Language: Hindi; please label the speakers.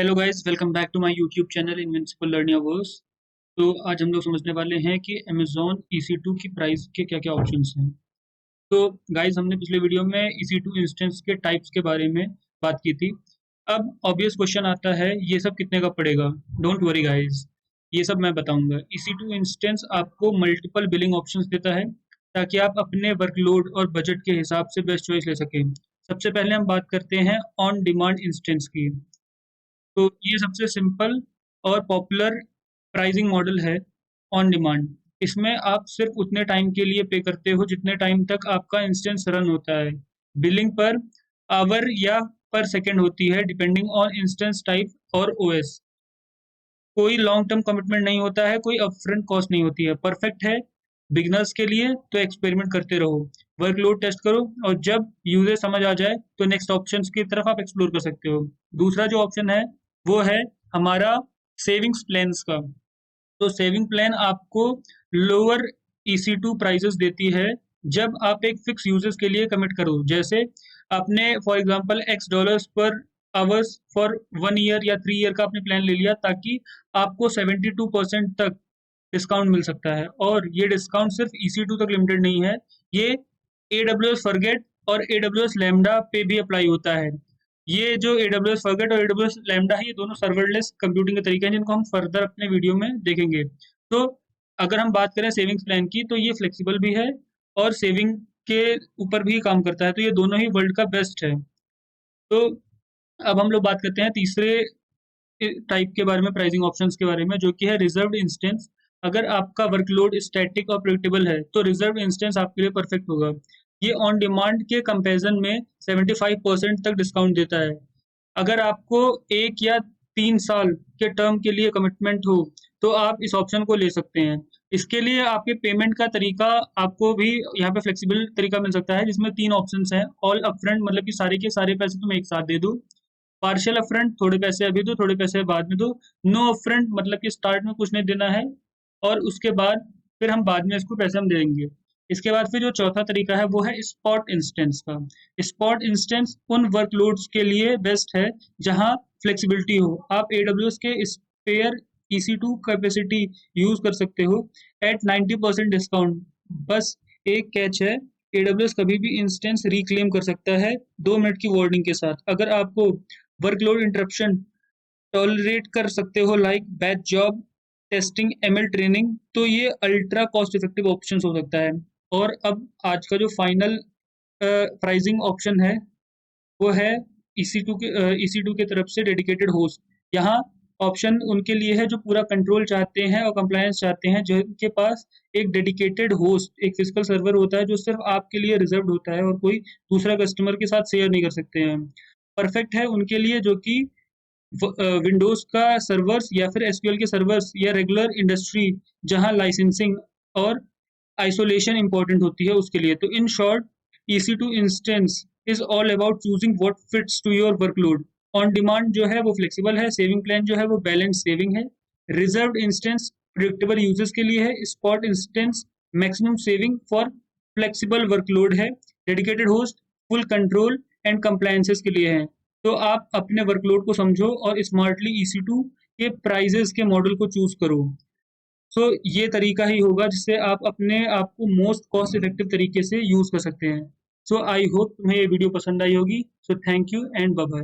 Speaker 1: Hello guys, welcome back to my YouTube channel Invincible Learning. तो आज हम लोग समझने वाले हैं कि अमेजोन EC2 की प्राइस के क्या क्या ऑप्शंस हैं। तो गाइस, हमने पिछले वीडियो में EC2 इंस्टेंस के टाइप्स के बारे में बात की थी। अब ऑब्वियस क्वेश्चन आता है, ये सब कितने का पड़ेगा। डोंट वरी गाइस, ये सब मैं बताऊंगा। EC2 इंस्टेंस आपको मल्टीपल बिलिंग ऑप्शंस देता है ताकि आप अपने वर्कलोड और बजट के हिसाब से बेस्ट चॉइस ले सकें। सबसे पहले हम बात करते हैं ऑन डिमांड इंस्टेंस की। तो ये सबसे सिंपल और पॉपुलर प्राइसिंग मॉडल है ऑन डिमांड। इसमें आप सिर्फ उतने टाइम के लिए पे करते हो जितने टाइम तक आपका इंस्टेंस रन होता है। बिलिंग पर आवर या पर सेकंड होती है डिपेंडिंग ऑन इंस्टेंस टाइप और ओएस। कोई लॉन्ग टर्म कमिटमेंट नहीं होता है, कोई अपफ्रंट कॉस्ट नहीं होती है। परफेक्ट है बिगनर्स के लिए, तो एक्सपेरिमेंट करते रहो, वर्कलोड टेस्ट करो और जब यूजर समझ आ जाए तो नेक्स्ट ऑप्शंस की तरफ आप एक्सप्लोर कर सकते हो। दूसरा जो ऑप्शन है वो है हमारा सेविंग्स प्लान्स का। तो सेविंग प्लान आपको लोअर EC2 प्राइसेस देती है जब आप एक फिक्स यूजेस के लिए कमिट करो। जैसे आपने फॉर एग्जांपल $X पर आवर्स फॉर 1 ईयर या 3 ईयर का आपने प्लान ले लिया ताकि आपको 72% तक डिस्काउंट मिल सकता है। और ये डिस्काउंट सिर्फ EC2 तक लिमिटेड नहीं है, ये AWS फॉरगेट और AWS लैम्डा पे भी अप्लाई होता है। ये जो AWS फॉरगेट और AWS लैम्डा है, ये दोनों सर्वरलेस कंप्यूटिंग के तरीके हैं जिनको हम फर्दर अपने वीडियो में देखेंगे। तो अगर हम बात करें सेविंग्स प्लान की, तो ये फ्लेक्सिबल भी है और सेविंग के ऊपर भी काम करता है। तो ये दोनों ही वर्ल्ड का बेस्ट है। तो अब हम लोग बात करते हैं तीसरे टाइप के बारे में, प्राइसिंग ऑप्शंस के बारे में, जो कि है रिजर्व्ड इंस्टेंस। अगर आपका वर्कलोड स्टैटिक और प्रेडिक्टेबल है तो रिजर्व्ड इंस्टेंस आपके लिए परफेक्ट होगा। ये ऑन डिमांड के कंपैरिजन में 75% तक डिस्काउंट देता है। अगर आपको 1 या 3 साल के टर्म के लिए कमिटमेंट हो तो आप इस ऑप्शन को ले सकते हैं। इसके लिए आपके पेमेंट का तरीका आपको भी यहाँ पे फ्लेक्सिबल तरीका मिल सकता है, जिसमें 3 ऑप्शंस हैं। ऑल अपफ्रंट, मतलब कि सारे के सारे पैसे तुम एक साथ दे दो। पार्शियल अपफ्रंट, थोड़े पैसे अभी दो, थोड़े पैसे बाद में दो। नो अपफ्रंट, मतलब कि स्टार्ट में कुछ नहीं देना है और उसके बाद फिर हम बाद में इसको पैसे हम दे देंगे। इसके बाद फिर जो चौथा तरीका है वो है स्पॉट इंस्टेंस का। स्पॉट इंस्टेंस उन वर्कलोड्स के लिए बेस्ट है जहां फ्लेक्सिबिलिटी हो। आप AWS के स्पेयर EC2 कैपेसिटी यूज कर सकते हो एट 90% डिस्काउंट। बस एक कैच है, AWS कभी भी इंस्टेंस रिक्लेम कर सकता है 2 मिनट की वार्निंग के साथ। अगर आपको वर्कलोड इंटरप्शन टॉलरेट कर सकते हो, like batch job, testing, ML training, तो ये अल्ट्रा कॉस्ट इफेक्टिव ऑप्शन हो सकता है। और अब आज का जो फाइनल प्राइसिंग ऑप्शन है वो है EC2 के तरफ से डेडिकेटेड होस्ट। यहाँ ऑप्शन उनके लिए है जो पूरा कंट्रोल चाहते हैं और कंप्लायंस चाहते हैं, जिनके पास एक डेडिकेटेड होस्ट, एक फिजिकल सर्वर होता है जो सिर्फ आपके लिए रिजर्व होता है और कोई दूसरा कस्टमर के साथ शेयर नहीं कर सकते हैं। परफेक्ट है उनके लिए जो कि विंडोज का सर्वर्स या फिर SQL के सर्वर्स या रेगुलर इंडस्ट्री जहां लाइसेंसिंग और आइसोलेशन इंपॉर्टेंट होती है उसके लिए। तो in short, EC2 instance is all about choosing what fits to your workload. On demand जो है वो फ्लेक्सिबल है, सेविंग प्लान जो है वो बैलेंस सेविंग है, रिजर्व्ड इंस्टेंस प्रिडिक्टेबल यूजर्स के लिए है, spot instance maximum saving for flexible workload है, dedicated host full control and compliances के लिए है। तो आप अपने वर्कलोड को समझो और स्मार्टली EC2 के प्राइजेस के मॉडल को चूज करो। सो ये तरीका ही होगा जिससे आप अपने आप को मोस्ट कॉस्ट इफेक्टिव तरीके से यूज कर सकते हैं। सो आई होप तुम्हें ये वीडियो पसंद आई होगी। So thank you and bye bye.